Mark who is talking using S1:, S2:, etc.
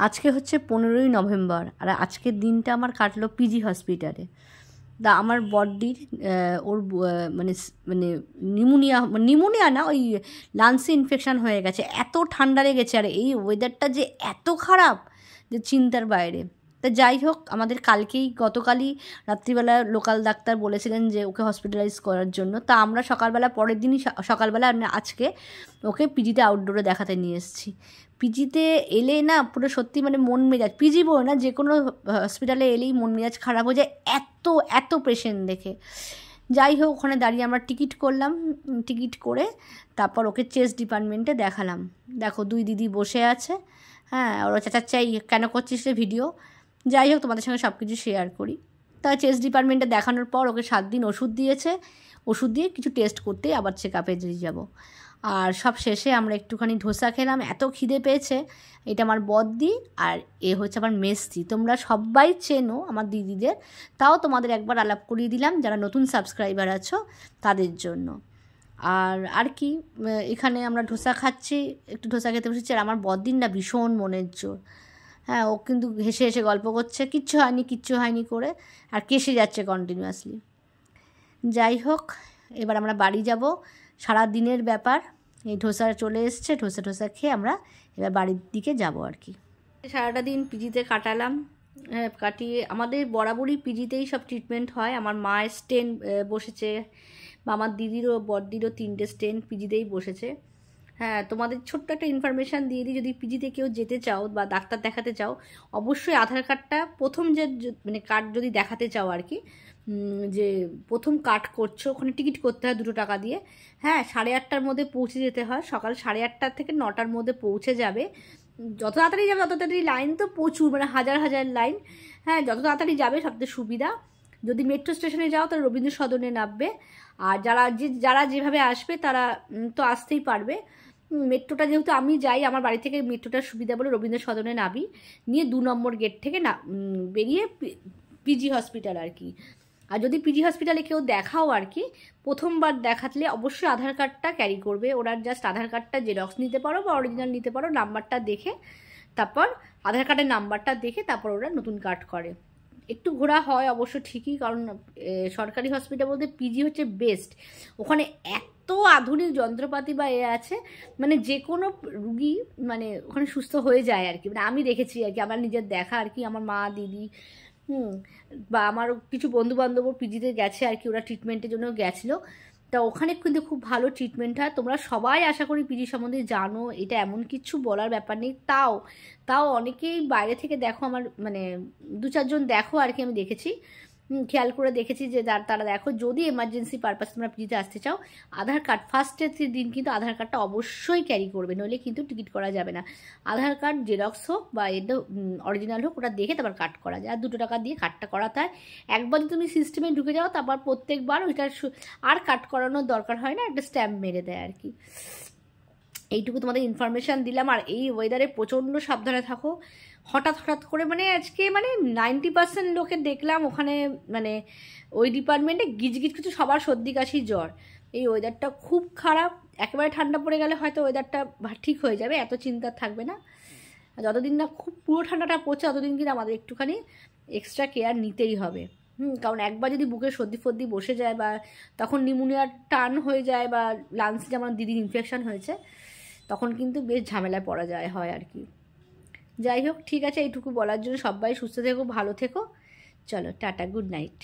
S1: আজকে হচ্ছে 15ই নভেম্বর, আর আজকের দিনটা আমার কাটলো পিজি হসপিটালে। তা আমার বডির ওর মানে মানে নিউমোনিয়া না, ওই লাংসে ইনফেকশান হয়ে গেছে, এত ঠান্ডা লেগেছে, আর এই ওয়েদারটা যে এত খারাপ যে চিন্তার বাইরে। তা যাই হোক, আমাদের গতকালই রাত্রিবেলা লোকাল ডাক্তার বলেছিলেন যে ওকে হসপিটালাইজ করার জন্য। তা আমরা সকালবেলা, পরের দিনই সকালবেলা আজকে ওকে পিজিতে আউটডোরে দেখাতে নিয়ে এসেছি। পিজিতে এলে না পুরো সত্যি মানে মন মেজাজ, পিজি বলে না, যে কোনো হসপিটালে এলেই মন মেজাজ খারাপ হয়ে যায় এত এত পেশেন্ট দেখে। যাই হোক, ওখানে দাঁড়িয়ে আমরা টিকিট করলাম, টিকিট করে তারপর ওকে চেস্ট ডিপার্টমেন্টে দেখালাম। দেখো 2 দিদি বসে আছে, হ্যাঁ, ওরা চাচাচ্চাই কেন করছিস রে ভিডিও। যাই হোক, তোমাদের সঙ্গে সব কিছু শেয়ার করি। তা চেস্ট ডিপার্টমেন্টে দেখানোর পর ওকে 7 দিন ওষুধ দিয়েছে, ওষুধ দিয়ে কিছু টেস্ট করতেই আবার চেক আপে যাব। আর সব শেষে আমরা একটুখানি ধোসা খেলাম, এত খিদে পেয়েছে। এটা আমার বদ্দি, আর এ হচ্ছে আমার মেসদি। তোমরা সবাই চেনো আমার দিদিদের, তাও তোমাদের একবার আলাপ করিয়ে দিলাম যারা নতুন সাবস্ক্রাইবার আছো তাদের জন্য। আর কি, এখানে আমরা ধোসা খাচ্ছি, একটু ধোসা খেতে বসেছি। আর আমার বদ্দির না ভীষণ মনের জোর, হ্যাঁ, ও কিন্তু হেসে হেসে গল্প করছে, কিচ্ছু হয়নি করে, আর কেসে যাচ্ছে কন্টিনিউয়াসলি। যাই হোক, এবার আমরা বাড়ি যাব, সারা দিনের ব্যাপার। এই ধোসা চলে এসছে, ধোসা খেয়ে আমরা এবার বাড়ির দিকে যাব আর কি। সারাটা দিন পিজিতে কাটালাম, কাটিয়ে আমাদের বরাবরই পিজিতেই সব ট্রিটমেন্ট হয়। আমার মায়ের স্টেন বসেছে, বা আমার দিদিরও বড়দিরও 3টে স্টেন পিজিতেই বসেছে। হ্যাঁ, তোমাদের ছোট্ট একটা ইনফরমেশান দিয়ে দিই, যদি পিজিতে কেউ যেতে চাও বা ডাক্তার দেখাতে চাও, অবশ্যই আধার কার্ডটা প্রথম যে মানে কার্ড যদি দেখাতে চাও আর কি, যে প্রথম কার্ড করছো, ওখানে টিকিট করতে হয় 2 টাকা দিয়ে। হ্যাঁ, 8:30টার মধ্যে পৌঁছে যেতে হয়, সকাল 8:30 থেকে 9টার মধ্যে পৌঁছে যাবে। যত তাড়াতাড়ি যাবে তত তাড়াতাড়ি, লাইন তো প্রচুর, মানে হাজার হাজার লাইন। হ্যাঁ, যত তাড়াতাড়ি যাবে সবচেয়ে সুবিধা। যদি মেট্রো স্টেশনে যাও তাহলে রবীন্দ্র সদনে নামবে, আর যারা যেভাবে আসবে তারা তো আসতেই পারবে। মেট্রোটা যেহেতু আমি যাই, আমার বাড়ি থেকে মেট্রোটার সুবিধা বলে রবীন্দ্র সদনে নামি, নিয়ে 2 নম্বর গেট থেকে না বেরিয়ে পিজি হসপিটাল আর কি। আর যদি পিজি হসপিটালে কেউ দেখাও আর কি, প্রথমবার দেখাতলে অবশ্যই আধার কার্ডটা ক্যারি করবে। ওরা জাস্ট আধার কার্ডটা জেরক্স নিতে পারো বা অরিজিনাল নিতে পারো, নাম্বারটা দেখে, তারপর আধার কার্ডের নাম্বারটা দেখে তারপর ওরা নতুন কার্ড করে। একটু ঘোরা হয় অবশ্য ঠিকই, কারণ সরকারি হসপিটাল বলতে পিজি হচ্ছে বেস্ট। ওখানে এত আধুনিক যন্ত্রপাতি বা আছে, মানে যে কোনো রুগী মানে ওখানে সুস্থ হয়ে যায় আর কি। মানে আমি দেখেছি আর কি, আমার নিজের দেখা আর কি, আমার মা, দিদি, বা আমার কিছু বন্ধুবান্ধবও পিজিতে গেছে আর কি, ওরা ট্রিটমেন্টের জন্য গেছিলো। তা ওখানে কিন্তু খুব ভালো ট্রিটমেন্ট হয়। তোমরা সবাই আশা করি পিজি সম্বন্ধে জানো, এটা এমন কিছু বলার ব্যাপার নেই। তাও অনেকেই বাইরে থেকে দেখো, আমার মানে 2-4 জন দেখো আর কি, আমি দেখেছি, খেয়াল করে দেখেছি যে তারা দেখো, যদি এমার্জেন্সি পারপাস তোমরা পিজিতে আসতে চাও, আধার কার্ড ফার্স্টের দিন কিন্তু আধার কার্ডটা অবশ্যই ক্যারি করবে, নইলে কিন্তু টিকিট করা যাবে না। আধার কার্ড জেরক্স হোক বা অরিজিনাল হোক, ওটা দেখে তারপর কাট করা যায়। আর 2 টাকা দিয়ে কাটটা করাতে হয়। একবার যদি তুমি সিস্টেমে ঢুকে যাও, তারপর প্রত্যেকবার ওইটা আর কাট করানোর দরকার হয় না, একটা স্ট্যাম্প মেরে দেয় আর কি। এইটুকু তোমাদের ইনফরমেশান দিলাম। আর এই ওয়েদারে প্রচণ্ড সাবধানে থাকো। হঠাৎ করে মানে আজকে মানে 90% লোকের দেখলাম ওখানে, মানে ওই ডিপার্টমেন্টে গিজগিজ কিছু, সবার সর্দি কাশি জ্বর। এই ওয়েদারটা খুব খারাপ, একেবারে ঠান্ডা পড়ে গেলে হয়তো ওয়েদারটা ঠিক হয়ে যাবে, এত চিন্তা থাকবে না। যতদিন না খুব পুরো ঠান্ডাটা পড়ছে ততদিন কিন্তু আমাদের একটুখানি এক্সট্রা কেয়ার নিতেই হবে। কারণ একবার যদি বুকে সর্দি বসে যায়, বা তখন নিউমোনিয়ার টান হয়ে যায়, বা লাংসে যেমন দিদির ইনফেকশান হয়েছে, তখন কিন্তু বেশ ঝামেলায় পড়া হয় আর কি। যাই হোক, ঠিক আছে, এইটুকু বলার জন্য। সবাই সুস্থ থেকো, ভালো থেকো, চলো টাটা, গুড নাইট।